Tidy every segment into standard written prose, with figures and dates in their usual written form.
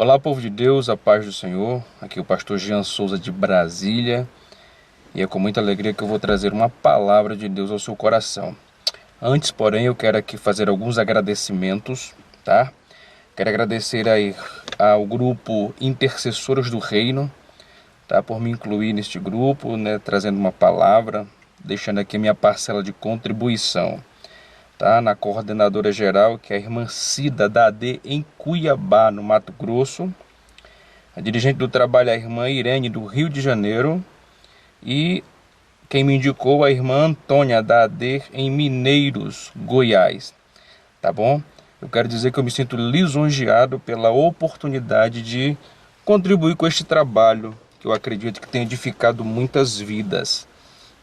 Olá, povo de Deus, a paz do Senhor. Aqui é o pastor Jean Souza de Brasília e é com muita alegria que eu vou trazer uma palavra de Deus ao seu coração. Antes, porém, eu quero aqui fazer alguns agradecimentos, tá? Quero agradecer aí ao grupo Intercessores do Reino, tá? Por me incluir neste grupo, né? Trazendo uma palavra, deixando aqui a minha parcela de contribuição. Tá, na coordenadora geral, que é a irmã Cida da AD em Cuiabá, no Mato Grosso. A dirigente do trabalho é a irmã Irene do Rio de Janeiro. E quem me indicou é a irmã Antônia da AD em Mineiros, Goiás. Tá bom? Eu quero dizer que eu me sinto lisonjeado pela oportunidade de contribuir com este trabalho, que eu acredito que tem edificado muitas vidas.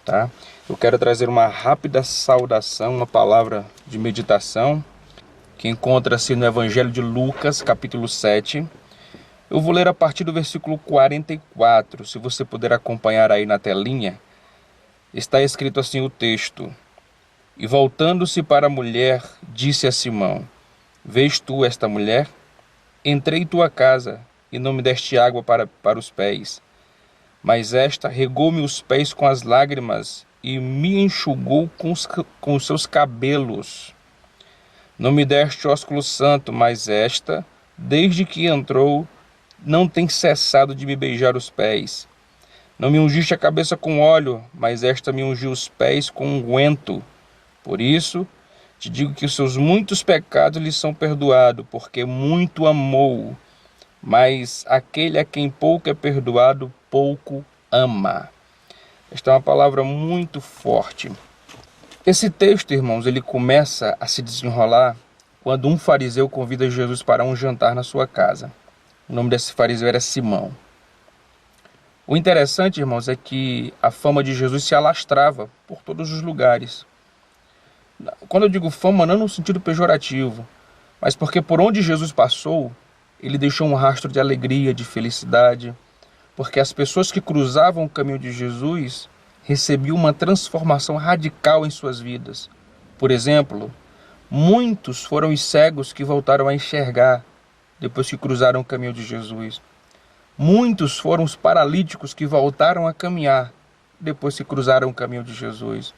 Tá? Eu quero trazer uma rápida saudação, uma palavra de meditação, que encontra-se no Evangelho de Lucas, capítulo 7. Eu vou ler a partir do versículo 44, se você puder acompanhar aí na telinha. Está escrito assim o texto: E voltando-se para a mulher, disse a Simão: Vês tu esta mulher? Entrei em tua casa, e não me deste água para os pés, mas esta regou-me os pés com as lágrimas e me enxugou com os seus cabelos. Não me deste ósculo santo, mas esta, desde que entrou, não tem cessado de me beijar os pés. Não me ungiste a cabeça com óleo, mas esta me ungiu os pés com unguento. Por isso, te digo que os seus muitos pecados lhe são perdoados, porque muito amou. Mas aquele a quem pouco é perdoado, pouco ama. Esta é uma palavra muito forte. Esse texto, irmãos, ele começa a se desenrolar quando um fariseu convida Jesus para um jantar na sua casa. O nome desse fariseu era Simão. O interessante, irmãos, é que a fama de Jesus se alastrava por todos os lugares. Quando eu digo fama, não no sentido pejorativo, mas porque por onde Jesus passou, ele deixou um rastro de alegria, de felicidade, porque as pessoas que cruzavam o caminho de Jesus recebiam uma transformação radical em suas vidas. Por exemplo, muitos foram os cegos que voltaram a enxergar depois que cruzaram o caminho de Jesus. Muitos foram os paralíticos que voltaram a caminhar depois que cruzaram o caminho de Jesus.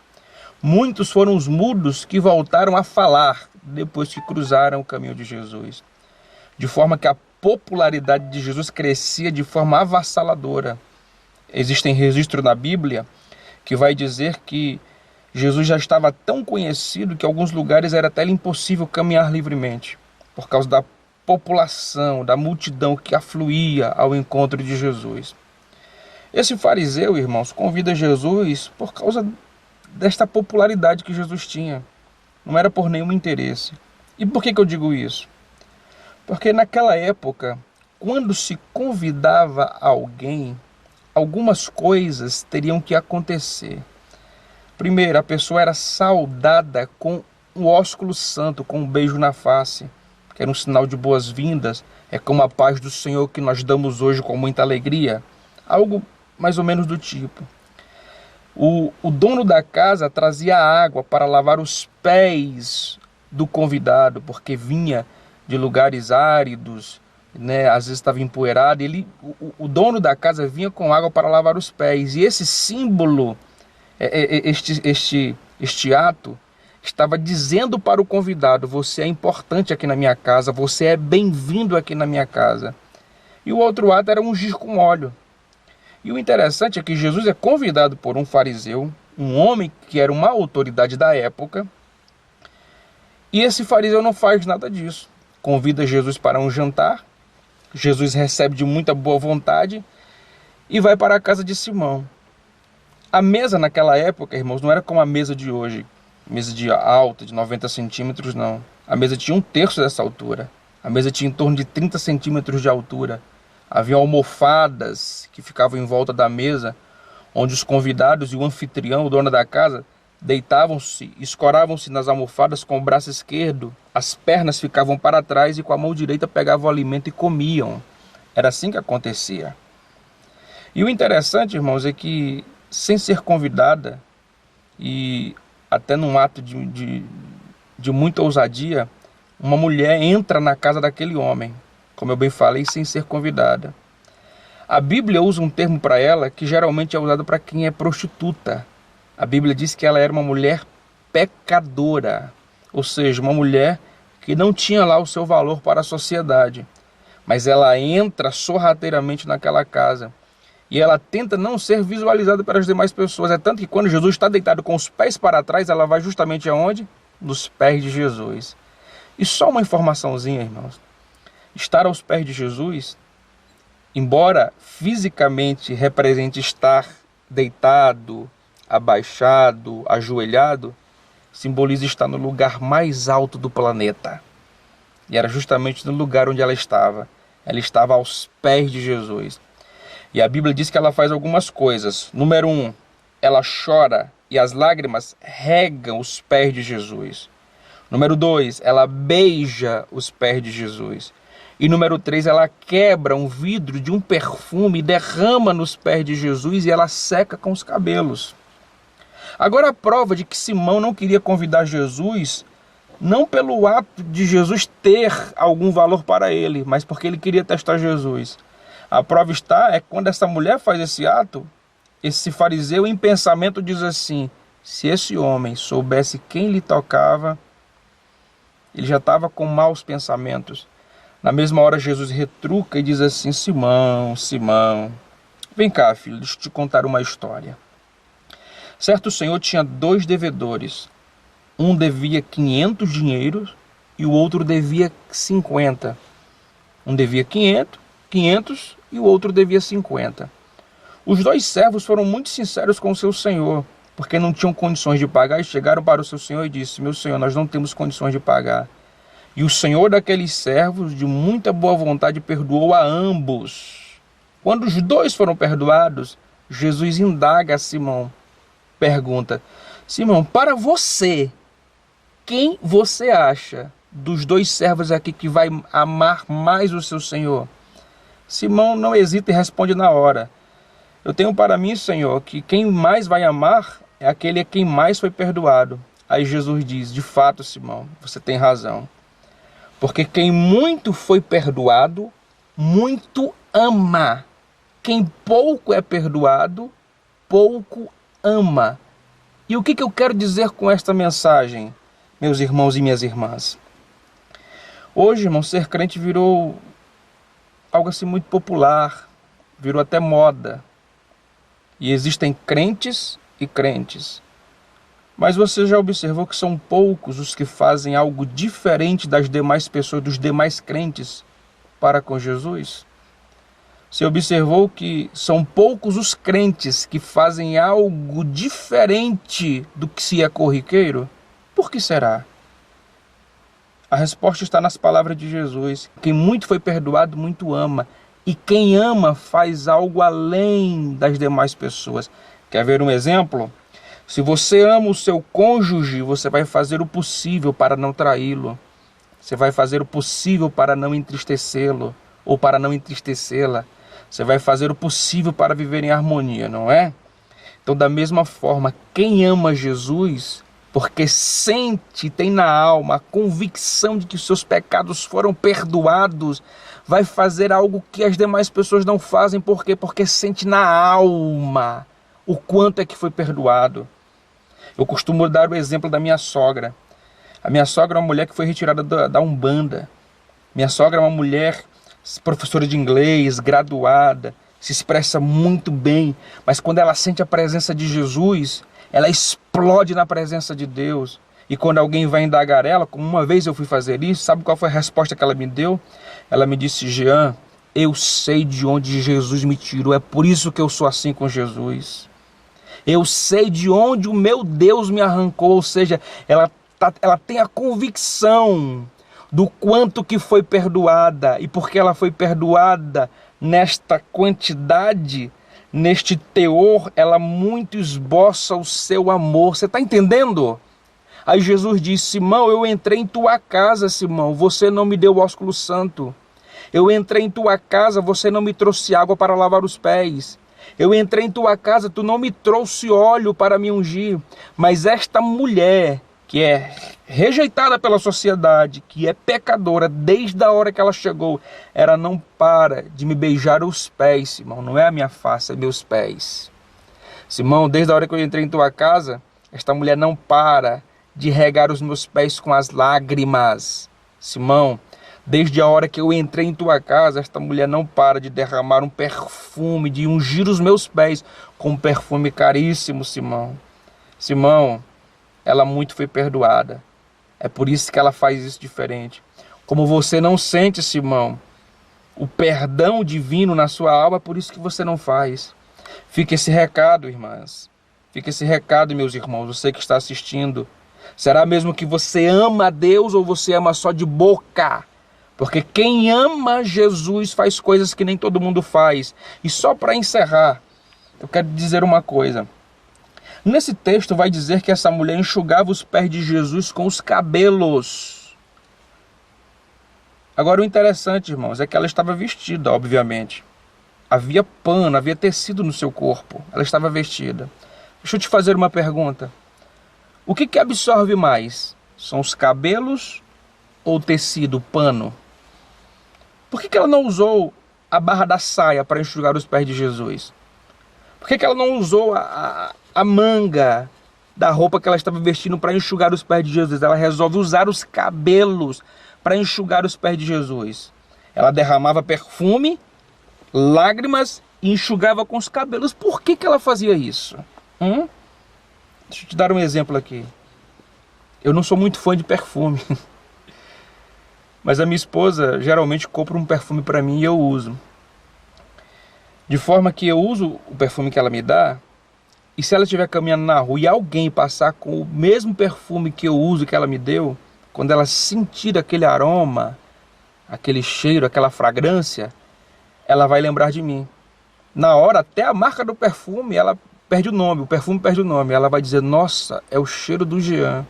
Muitos foram os mudos que voltaram a falar depois que cruzaram o caminho de Jesus. De forma que a popularidade de Jesus crescia de forma avassaladora. Existem registros na Bíblia que vai dizer que Jesus já estava tão conhecido que em alguns lugares era até impossível caminhar livremente, por causa da população, da multidão que afluía ao encontro de Jesus. Esse fariseu, irmãos, convida Jesus por causa desta popularidade que Jesus tinha. Não era por nenhum interesse. E por que eu digo isso? Porque naquela época, quando se convidava alguém, algumas coisas teriam que acontecer. Primeiro, a pessoa era saudada com o ósculo santo, com um beijo na face, que era um sinal de boas-vindas. É como a paz do Senhor que nós damos hoje com muita alegria. Algo mais ou menos do tipo. O dono da casa trazia água para lavar os pés do convidado, porque vinha de lugares áridos, né? Às vezes estava empoeirado. O dono da casa vinha com água para lavar os pés. E esse símbolo, este ato, estava dizendo para o convidado: você é importante aqui na minha casa, você é bem-vindo aqui na minha casa. E o outro ato era ungir com óleo. E o interessante é que Jesus é convidado por um fariseu, um homem que era uma autoridade da época, e esse fariseu não faz nada disso. Convida Jesus para um jantar, Jesus recebe de muita boa vontade e vai para a casa de Simão. A mesa naquela época, irmãos, não era como a mesa de hoje, mesa de alta, de 90 centímetros, não. A mesa tinha um terço dessa altura. A mesa tinha em torno de 30 centímetros de altura. Havia almofadas que ficavam em volta da mesa, onde os convidados e o anfitrião, o dono da casa, deitavam-se, escoravam-se nas almofadas com o braço esquerdo, as pernas ficavam para trás e com a mão direita pegavam o alimento e comiam. Era assim que acontecia. E o interessante, irmãos, é que, sem ser convidada, e até num ato de muita ousadia, uma mulher entra na casa daquele homem, como eu bem falei, sem ser convidada. A Bíblia usa um termo para ela que geralmente é usado para quem é prostituta. A Bíblia diz que ela era uma mulher pecadora, ou seja, uma mulher que não tinha lá o seu valor para a sociedade. Mas ela entra sorrateiramente naquela casa e ela tenta não ser visualizada pelas demais pessoas. É tanto que quando Jesus está deitado com os pés para trás, ela vai justamente aonde? Nos pés de Jesus. E só uma informaçãozinha, irmãos. Estar aos pés de Jesus, embora fisicamente represente estar deitado, abaixado, ajoelhado, simboliza estar no lugar mais alto do planeta. E era justamente no lugar onde ela estava. Ela estava aos pés de Jesus. E a Bíblia diz que ela faz algumas coisas. Número 1, ela chora e as lágrimas regam os pés de Jesus. Número 2, ela beija os pés de Jesus. E número 3, ela quebra um vidro de um perfume, derrama nos pés de Jesus e ela seca com os cabelos. Agora a prova de que Simão não queria convidar Jesus, não pelo ato de Jesus ter algum valor para ele, mas porque ele queria testar Jesus. A prova está, é quando essa mulher faz esse ato, esse fariseu em pensamento diz assim, se esse homem soubesse quem lhe tocava, ele já estava com maus pensamentos. Na mesma hora Jesus retruca e diz assim, Simão, Simão, vem cá filho, deixa eu te contar uma história. Certo senhor tinha 2 devedores, um devia 500 dinheiros e o outro devia 50. Um devia 500 e o outro devia 50. Os 2 servos foram muito sinceros com o seu senhor, porque não tinham condições de pagar e chegaram para o seu senhor e disse, meu senhor, nós não temos condições de pagar. E o senhor daqueles servos, de muita boa vontade, perdoou a ambos. Quando os 2 foram perdoados, Jesus indaga a Simão. Pergunta, Simão, para você, quem você acha dos 2 servos aqui que vai amar mais o seu senhor? Simão não hesita e responde na hora. Eu tenho para mim, Senhor, que quem mais vai amar é aquele a quem mais foi perdoado. Aí Jesus diz, de fato, Simão, você tem razão. Porque quem muito foi perdoado, muito ama. Quem pouco é perdoado, pouco ama. E o que eu quero dizer com esta mensagem, meus irmãos e minhas irmãs? Hoje, irmão, ser crente virou algo assim muito popular, virou até moda. E existem crentes e crentes. Mas você já observou que são poucos os que fazem algo diferente das demais pessoas, dos demais crentes, para com Jesus? Você observou que são poucos os crentes que fazem algo diferente do que se é corriqueiro? Por que será? A resposta está nas palavras de Jesus. Quem muito foi perdoado, muito ama. E quem ama faz algo além das demais pessoas. Quer ver um exemplo? Se você ama o seu cônjuge, você vai fazer o possível para não traí-lo. Você vai fazer o possível para não entristecê-lo ou para não entristecê-la. Você vai fazer o possível para viver em harmonia, não é? Então, da mesma forma, quem ama Jesus, porque sente, tem na alma a convicção de que os seus pecados foram perdoados, vai fazer algo que as demais pessoas não fazem. Por quê? Porque sente na alma o quanto é que foi perdoado. Eu costumo dar o exemplo da minha sogra. A minha sogra é uma mulher que foi retirada da Umbanda. Minha sogra é uma mulher professora de inglês, graduada, se expressa muito bem, mas quando ela sente a presença de Jesus, ela explode na presença de Deus. E quando alguém vai indagar ela, como uma vez eu fui fazer isso, sabe qual foi a resposta que ela me deu? Ela me disse, Jean, eu sei de onde Jesus me tirou, é por isso que eu sou assim com Jesus. Eu sei de onde o meu Deus me arrancou, ou seja, ela tem a convicção do quanto que foi perdoada, e porque ela foi perdoada nesta quantidade, neste teor, ela muito esboça o seu amor. Você está entendendo? Aí Jesus disse, Simão, eu entrei em tua casa, Simão, você não me deu o ósculo santo. Eu entrei em tua casa, você não me trouxe água para lavar os pés. Eu entrei em tua casa, tu não me trouxe óleo para me ungir. Mas esta mulher que é rejeitada pela sociedade, que é pecadora desde a hora que ela chegou, ela não para de me beijar os pés, Simão. Não é a minha face, é meus pés. Simão, desde a hora que eu entrei em tua casa, esta mulher não para de regar os meus pés com as lágrimas. Simão, desde a hora que eu entrei em tua casa, esta mulher não para de derramar um perfume, de ungir os meus pés com um perfume caríssimo, Simão. Simão, ela muito foi perdoada. É por isso que ela faz isso diferente. Como você não sente, Simão, o perdão divino na sua alma, é por isso que você não faz. Fica esse recado, irmãs. Fica esse recado, meus irmãos, você que está assistindo. Será mesmo que você ama a Deus ou você ama só de boca? Porque quem ama Jesus faz coisas que nem todo mundo faz. E só para encerrar, eu quero dizer uma coisa. Nesse texto vai dizer que essa mulher enxugava os pés de Jesus com os cabelos. Agora o interessante, irmãos, é que ela estava vestida, obviamente. Havia pano, havia tecido no seu corpo. Ela estava vestida. Deixa eu te fazer uma pergunta. O que absorve mais? São os cabelos ou o tecido, o pano? Por que ela não usou a barra da saia para enxugar os pés de Jesus? Por que ela não usou a manga da roupa que ela estava vestindo para enxugar os pés de Jesus? Ela resolve usar os cabelos para enxugar os pés de Jesus. Ela derramava perfume, lágrimas e enxugava com os cabelos. Por que ela fazia isso? Deixa eu te dar um exemplo aqui. Eu não sou muito fã de perfume. Mas a minha esposa geralmente compra um perfume para mim e eu uso. De forma que eu uso o perfume que ela me dá. E se ela estiver caminhando na rua e alguém passar com o mesmo perfume que eu uso, que ela me deu, quando ela sentir aquele aroma, aquele cheiro, aquela fragrância, ela vai lembrar de mim. Na hora, até a marca do perfume, ela perde o nome, o perfume perde o nome. Ela vai dizer, nossa, é o cheiro do Jean.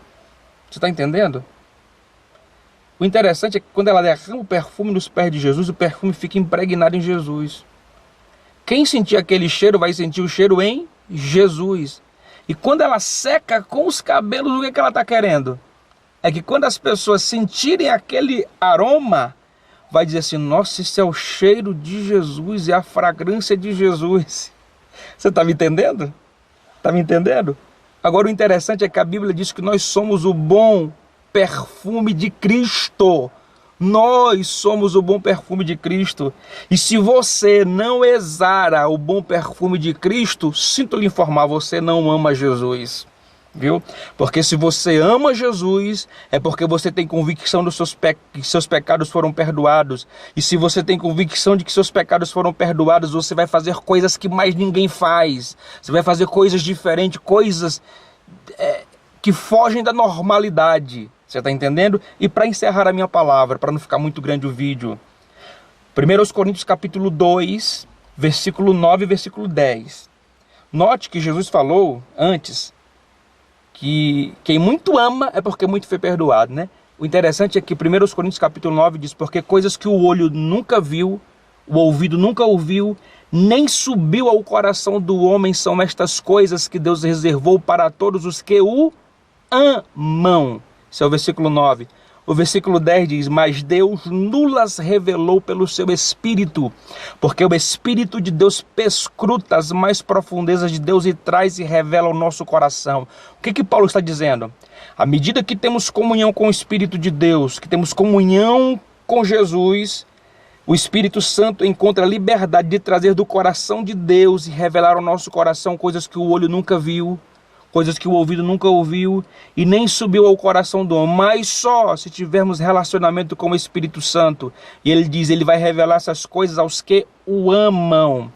Você está entendendo? O interessante é que quando ela derrama o perfume nos pés de Jesus, o perfume fica impregnado em Jesus. Quem sentir aquele cheiro vai sentir o cheiro em Jesus. E quando ela seca com os cabelos, o que ela está querendo? É que quando as pessoas sentirem aquele aroma, vai dizer assim, nossa, esse é o cheiro de Jesus, é a fragrância de Jesus. Você está me entendendo? Está me entendendo? Agora o interessante é que a Bíblia diz que nós somos o bom perfume de Cristo. Nós somos o bom perfume de Cristo. E se você não exala o bom perfume de Cristo, sinto lhe informar, você não ama Jesus. Viu? Porque se você ama Jesus, é porque você tem convicção dos que seus pecados foram perdoados. E se você tem convicção de que seus pecados foram perdoados, você vai fazer coisas que mais ninguém faz. Você vai fazer coisas diferentes, coisas que fogem da normalidade. Você está entendendo? E para encerrar a minha palavra, para não ficar muito grande o vídeo, 1 Coríntios capítulo 2, versículo 9 e versículo 10. Note que Jesus falou antes que quem muito ama é porque muito foi perdoado, né? O interessante é que 1 Coríntios capítulo 9 diz, porque coisas que o olho nunca viu, o ouvido nunca ouviu, nem subiu ao coração do homem, são estas coisas que Deus reservou para todos os que o amam. Esse é o versículo 9. O versículo 10 diz, mas Deus nulas revelou pelo seu Espírito, porque o Espírito de Deus perscruta as mais profundezas de Deus e traz e revela ao nosso coração. O que Paulo está dizendo? À medida que temos comunhão com o Espírito de Deus, que temos comunhão com Jesus, o Espírito Santo encontra liberdade de trazer do coração de Deus e revelar ao nosso coração coisas que o olho nunca viu, coisas que o ouvido nunca ouviu e nem subiu ao coração do homem, mas só se tivermos relacionamento com o Espírito Santo. E ele diz, ele vai revelar essas coisas aos que o amam.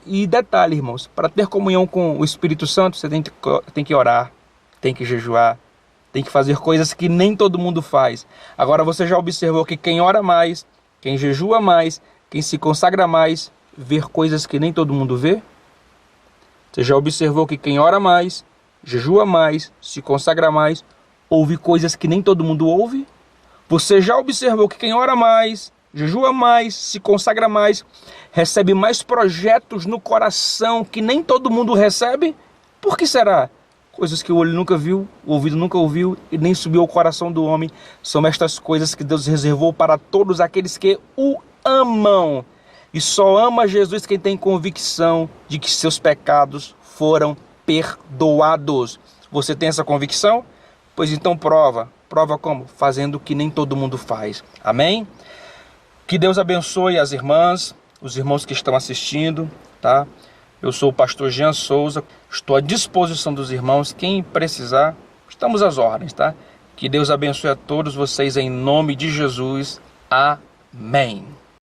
E detalhe, irmãos, para ter comunhão com o Espírito Santo, você tem que orar, tem que jejuar, tem que fazer coisas que nem todo mundo faz. Agora você já observou que quem ora mais, quem jejua mais, quem se consagra mais, vê coisas que nem todo mundo vê? Você já observou que quem ora mais, jejua mais, se consagra mais, ouve coisas que nem todo mundo ouve? Você já observou que quem ora mais, jejua mais, se consagra mais, recebe mais projetos no coração que nem todo mundo recebe? Por que será? coisas que o olho nunca viu, o ouvido nunca ouviu e nem subiu ao coração do homem, são estas coisas que Deus reservou para todos aqueles que o amam. E só ama Jesus quem tem convicção de que seus pecados foram perdoados. Você tem essa convicção? Pois então prova. Prova como? Fazendo o que nem todo mundo faz. Amém? Que Deus abençoe as irmãs, os irmãos que estão assistindo, tá? Eu sou o pastor Jean Souza, estou à disposição dos irmãos. Quem precisar, estamos às ordens, tá? Que Deus abençoe a todos vocês em nome de Jesus. Amém.